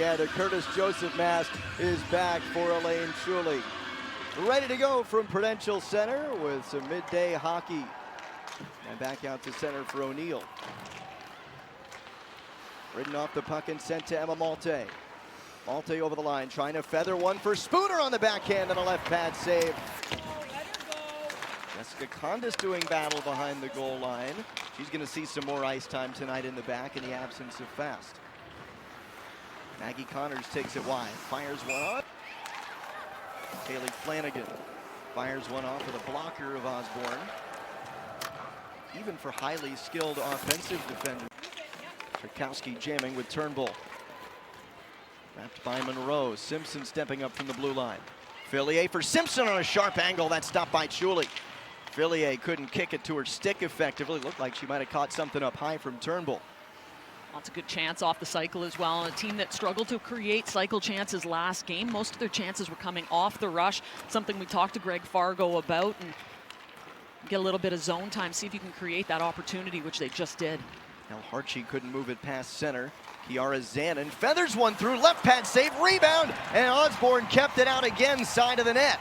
and a Curtis Joseph mask is back for Elaine Shuley. Ready to go from Prudential Center with some midday hockey. And back out to center for O'Neill. Ridden off the puck and sent to Emma Malte. Malte over the line, trying to feather one for Spooner on the backhand and a left pad save. Jessica Condis doing battle behind the goal line. She's going to see some more ice time tonight in the back in the absence of Fast. Maggie Connors takes it wide, fires one on. Kaylee Flanagan fires one off with a blocker of Osborne. Even for highly skilled offensive defenders. Tchaikovsky jamming with Turnbull. Wrapped by Monroe. Simpson stepping up from the blue line. Fillier for Simpson on a sharp angle. That's stopped by Shuley. Fillier couldn't kick it to her stick effectively. Looked like she might have caught something up high from Turnbull. Lots of good chance off the cycle as well. A team that struggled to create cycle chances last game. Most of their chances were coming off the rush. Something we talked to Greg Fargo about, and get a little bit of zone time. See if you can create that opportunity, which they just did. Now Harchie couldn't move it past center. Kiara Zanin feathers one through, left pad save, rebound, and Osborne kept it out again, side of the net.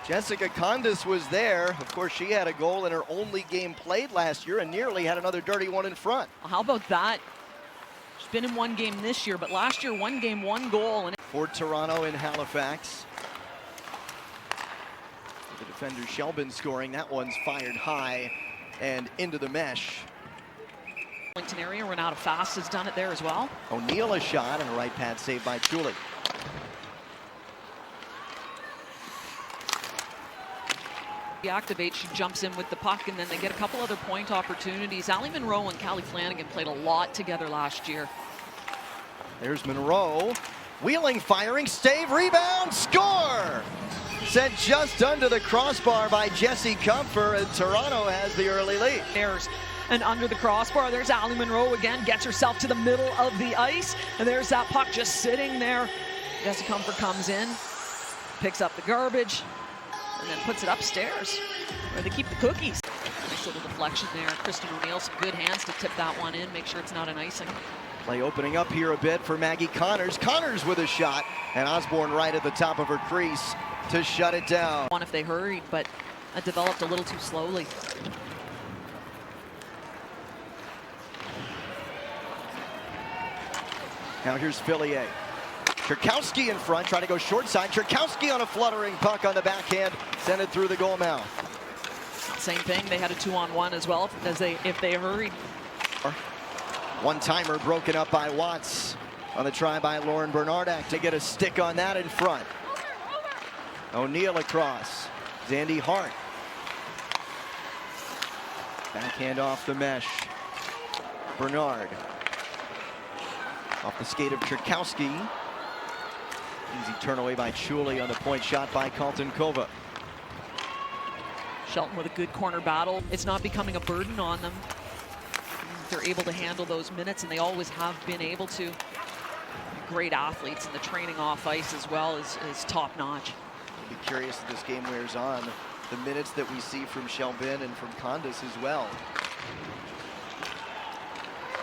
Jessica Condis was there. Of course, she had a goal in her only game played last year and nearly had another dirty one in front. Well, how about that? She's been in one game this year, but last year, one game, one goal. And for Toronto in Halifax. The defender Shelbin scoring. That one's fired high and into the mesh. Area, Renata Fast has done it there as well. O'Neill a shot and a right pad saved by Shuley. Deactivate, she jumps in with the puck, and then they get a couple other point opportunities. Allie Monroe and Callie Flanagan played a lot together last year. There's Monroe. Wheeling, firing, save, rebound, score! Sent just under the crossbar by Jessie Comfer, and Toronto has the early lead. And under the crossbar, there's Allie Monroe again, gets herself to the middle of the ice, and there's that puck just sitting there. Jessie Comfer comes in, picks up the garbage, and then puts it upstairs where they keep the cookies. Nice little deflection there. Kristen O'Neill, some good hands to tip that one in, make sure it's not an icing. Play opening up here a bit for Maggie Connors. Connors with a shot, and Osborne right at the top of her crease to shut it down. If they hurried, but it developed a little too slowly. Now here's Fillier. Tchaikovsky in front, trying to go short side. Tchaikovsky on a fluttering puck on the backhand, sent it through the goal mouth. Same thing, they had a 2-on-1 as well if they hurried. One-timer broken up by Watts on the try by Lauren Bernardak to get a stick on that in front. O'Neill across. Zandy Hart. Backhand off the mesh. Bernard. Off the skate of Tchaikovsky. Easy turn away by Shuley on the point shot by Colton Kova. Shelton with a good corner battle. It's not becoming a burden on them. They're able to handle those minutes, and they always have been able to. Great athletes, and the training off ice as well is top notch. I'll be curious if this game wears on, the minutes that we see from Shelbin and from Condis as well.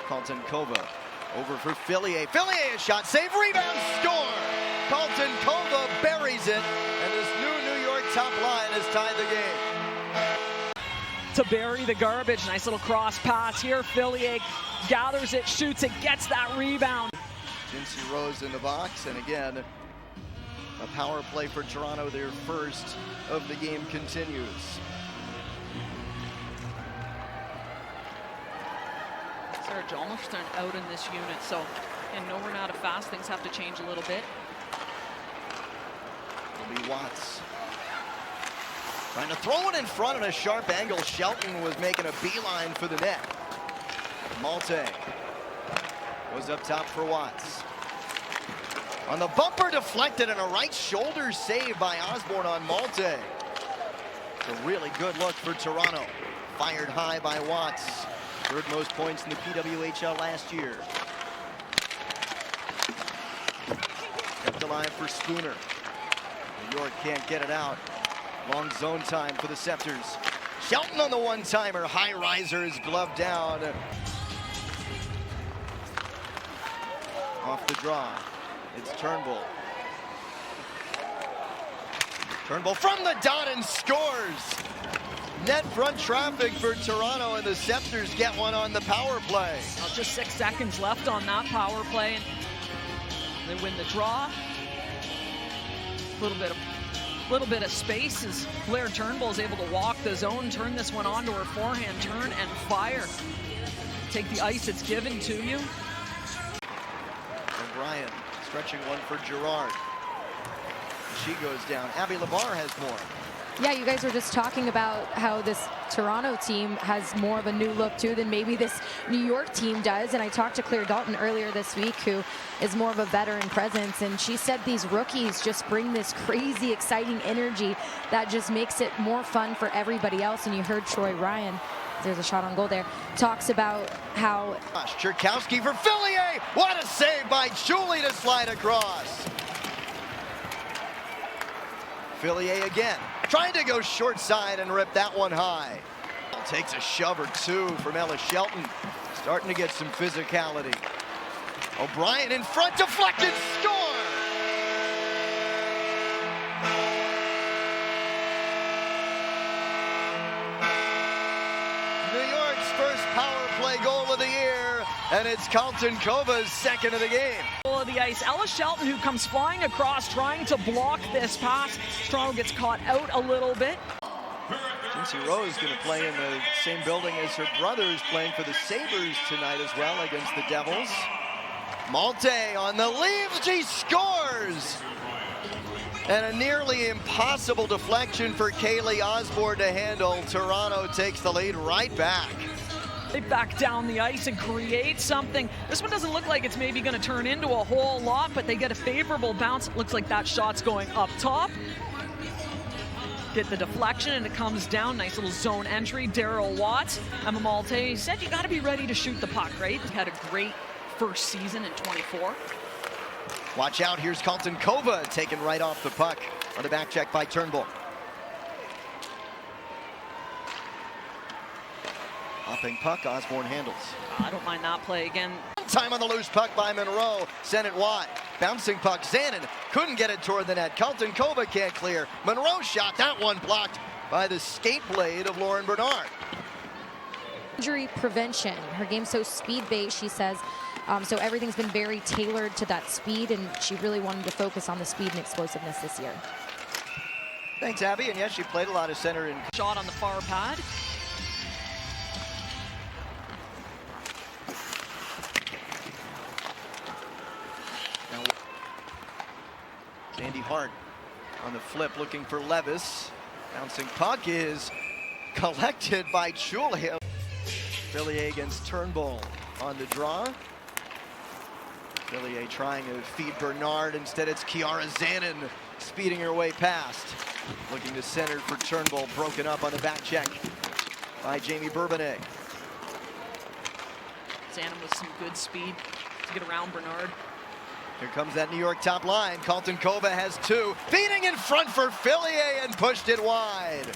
Colton Kova. Over for Fillier. Fillier, a shot, save, rebound, score! Colton Kova buries it, and this New York top line has tied the game. To bury the garbage, nice little cross pass here. Fillier gathers it, shoots it, gets that rebound. Jinsey Rose in the box, and again, a power play for Toronto. Their first of the game continues. Sarah Jolmstern out in this unit, so and no Renata Fast, things have to change a little bit. It'll be Watts. Trying to throw it in front at a sharp angle. Shelton was making a beeline for the net. Malte was up top for Watts. On the bumper, deflected, and a right shoulder save by Osborne on Malte. A really good look for Toronto. Fired high by Watts. Third most points in the PWHL last year. Kept alive for Spooner. New York can't get it out. Long zone time for the Sceptres. Shelton on the one-timer. High riser is gloved down. Off the draw. It's Turnbull. Turnbull from the dot and scores. Net front traffic for Toronto, and the Sceptres get one on the power play. Well, just 6 seconds left on that power play. They win the draw. Little bit of space as Blair Turnbull is able to walk the zone, turn this one onto her forehand, turn and fire. Take the ice it's given to you. O'Brien stretching one for Girard. She goes down. Abby Labar has more. Yeah, you guys were just talking about how this Toronto team has more of a new look too than maybe this New York team does. And I talked to Claire Dalton earlier this week, who is more of a veteran presence, and she said these rookies just bring this crazy, exciting energy that just makes it more fun for everybody else. And you heard Troy Ryan, there's a shot on goal there, talks about how... Cherkowski for Fillier! What a save by Julie to slide across! Fillier again, trying to go short side and rip that one high. Takes a shove or two from Ella Shelton. Starting to get some physicality. O'Brien in front, deflected, score! New York's first power play goal of the year, and it's Carlton Kova's second of the game. Of the ice, Ella Shelton, who comes flying across, trying to block this pass. Toronto gets caught out a little bit. Lindsay Rowe is going to play in the same building as her brothers, playing for the Sabres tonight as well against the Devils. Malte on the leaves, she scores! And a nearly impossible deflection for Kaylee Osborne to handle. Toronto takes the lead right back. They back down the ice and create something. This one doesn't look like it's maybe going to turn into a whole lot, but they get a favorable bounce. It looks like that shot's going up top. Get the deflection, and it comes down. Nice little zone entry. Daryl Watts. Emma Malte said you got to be ready to shoot the puck, right? He had a great first season in 24. Watch out, here's Carlton Kova taken right off the puck on the back check by Turnbull. Hopping puck, Osborne handles. I don't mind that play again. Time on the loose puck by Monroe, sent it wide. Bouncing puck, Zanin couldn't get it toward the net. Carlton Kova can't clear. Monroe shot, that one blocked by the skate blade of Lauren Bernard. Injury prevention. Her game's so speed-based, she says, so everything's been very tailored to that speed, and she really wanted to focus on the speed and explosiveness this year. Thanks, Abby, and yes, she played a lot of center in. Shot on the far pad. Sandy Hart on the flip, looking for Levis. Bouncing puck is collected by Julia. Fillier against Turnbull on the draw. Fillier trying to feed Bernard. Instead, it's Kiara Zanin speeding her way past. Looking to center for Turnbull, broken up on the back check by Jamie Bourbonnais. Zanin with some good speed to get around Bernard. Here comes that New York top line. Carlton Kova has two. Feeding in front for Fillier and pushed it wide.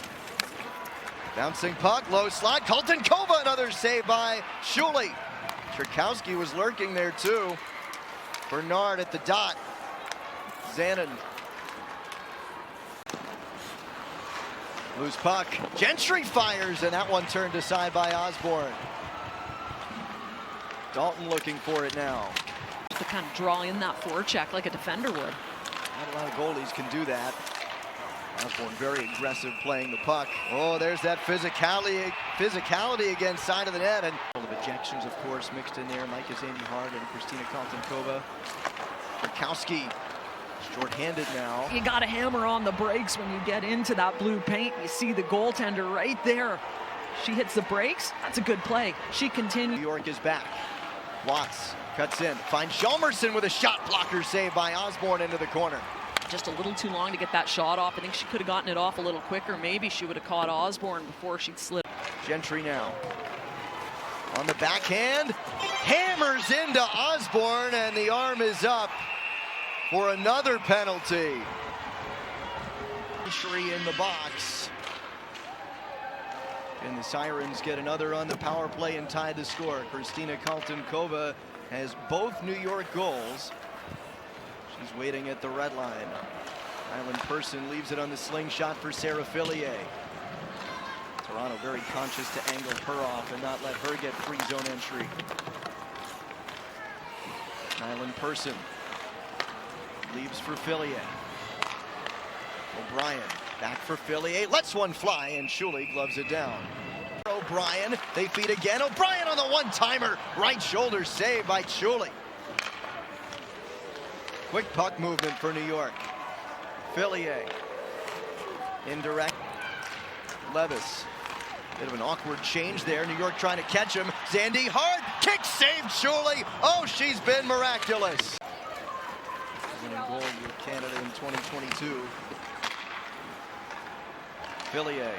Bouncing puck, low slide. Carlton Kova, another save by Shuley. Cherkowski was lurking there too. Bernard at the dot. Zanin. Loose puck. Gentry fires, and that one turned aside by Osborne. Dalton looking for it now. To kind of draw in that forecheck like a defender would. Not a lot of goalies can do that. Osborne very aggressive playing the puck. Oh, there's that physicality against side of the net, and all of ejections, of course, mixed in there. Micah Sandy Hart and Christina Kaltenkova. Cherkowski short-handed now. You got to hammer on the brakes when you get into that blue paint. You see the goaltender right there. She hits the brakes. That's a good play. She continues. New York is back. Watts cuts in, finds Hjalmarsson with a shot blocker save by Osborne into the corner. Just a little too long to get that shot off. I think she could have gotten it off a little quicker. Maybe she would have caught Osborne before she'd slid. Gentry now. On the backhand, hammers into Osborne, and the arm is up for another penalty. Gentry in the box. And the Sirens get another on the power play and tie the score. Christina Kaltenkova has both New York goals. She's waiting at the red line. Island Person leaves it on the slingshot for Sarah Fillier. Toronto very conscious to angle her off and not let her get free zone entry. Island Person leaves for Fillier. O'Brien back for Fillier, lets one fly, and Shuley gloves it down. O'Brien, they feed again. O'Brien on the one-timer, right shoulder save by Shuley. Quick puck movement for New York. Fillier, indirect. Levis, bit of an awkward change there. New York trying to catch him. Zandy hard, kick saved Shuley. Oh, she's been miraculous. Winning goal with Canada in 2022. Fillier,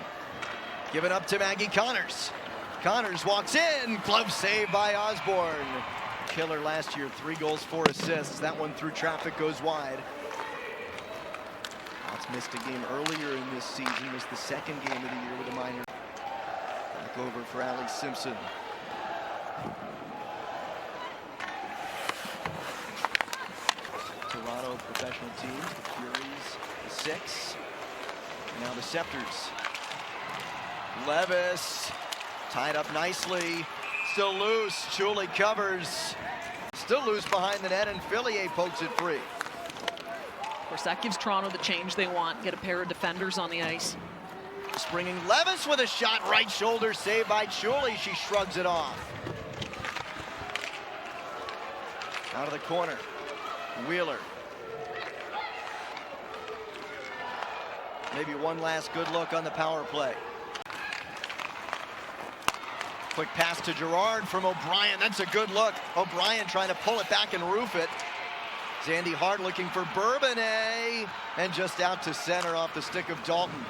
given up to Maggie Connors. Connors walks in, glove save by Osborne. Killer last year, 3 goals, 4 assists. That one through traffic goes wide. Watts missed a game earlier in this season, missed the 2nd game of the year with a minor. Back over for Allie Simpson. Toronto professional teams, the Furies, the 6. And now the Sceptres. Levis, tied up nicely. Still loose, Shuley covers. Still loose behind the net, and Fillier pokes it free. Of course, that gives Toronto the change they want. Get a pair of defenders on the ice. Springing Levis with a shot, right shoulder, saved by Shuley. She shrugs it off. Out of the corner, Wheeler. Maybe one last good look on the power play. Quick pass to Gerard from O'Brien. That's a good look. O'Brien trying to pull it back and roof it. Zandy Hart looking for Bourbonnais, and just out to center off the stick of Dalton.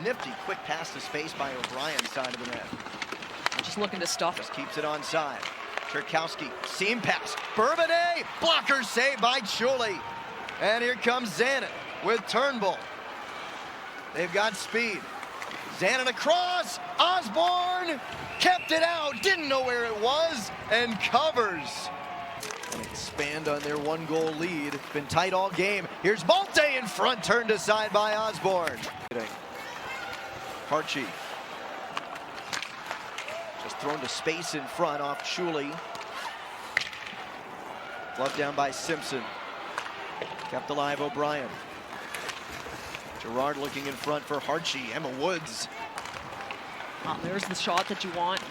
Nifty quick pass to space by O'Brien, side of the net. Just looking to stuff it. Just keeps it on side. Turkowski, seam pass. Bourbonnais, blocker saved by Shuley. And here comes Zanin with Turnbull. They've got speed. Zanin across, Osborne kept it out, didn't know where it was, and covers. And expand on their 1-goal lead. It's been tight all game. Here's Malte in front, turned aside by Osborne. Harchie. Just thrown to space in front off Shuley. Glove down by Simpson. Kept alive O'Brien. Gerard looking in front for Harchie. Emma Woods. There's the shot that you want.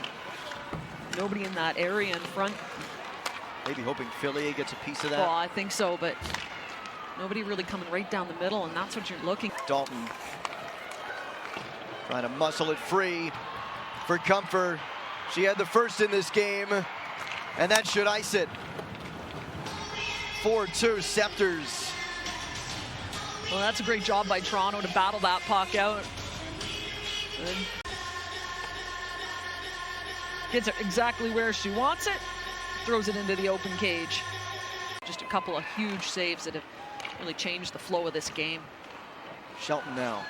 Nobody in that area in front. Maybe hoping Fillier gets a piece of that. Well, I think so, but nobody really coming right down the middle, and that's what you're looking. Dalton trying to muscle it free for Comfort. She had the first in this game, and that should ice it. 4-2 Sceptres. Well, that's a great job by Toronto to battle that puck out. Good. Gets it exactly where she wants it. Throws it into the open cage. Just a couple of huge saves that have really changed the flow of this game. Shelton now.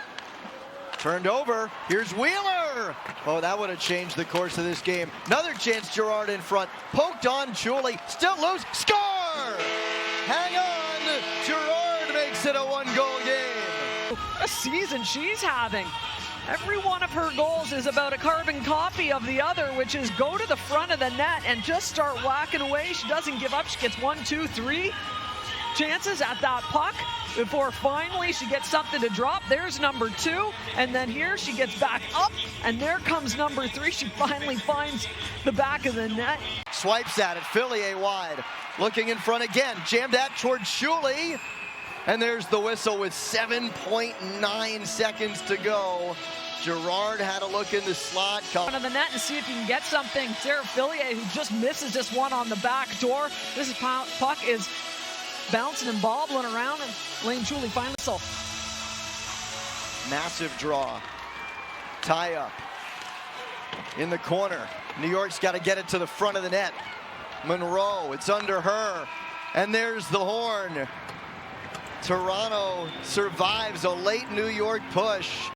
Turned over. Here's Wheeler. Oh, that would have changed the course of this game. Another chance, Gerard in front. Poked on Shuley. Still loose. Score! Hang on. Gerard makes it a 1-goal game. A season she's having. Every one of her goals is about a carbon copy of the other, which is go to the front of the net and just start whacking away. She doesn't give up. She gets 1, 2, 3 chances at that puck before finally she gets something to drop. There's number 2, and then here she gets back up, and there comes number 3. She finally finds the back of the net. Swipes at it, Fillier wide. Looking in front again, jammed at towards Shuley. And there's the whistle with 7.9 seconds to go. Gerard had a look in the slot. Front of the net and see if you can get something. Sarah Fillier, who just misses this one on the back door. This puck is bouncing and bobbling around, and Lane Shuley finally so. Massive draw. Tie up. In the corner. New York's got to get it to the front of the net. Monroe, it's under her. And there's the horn. Toronto survives a late New York push.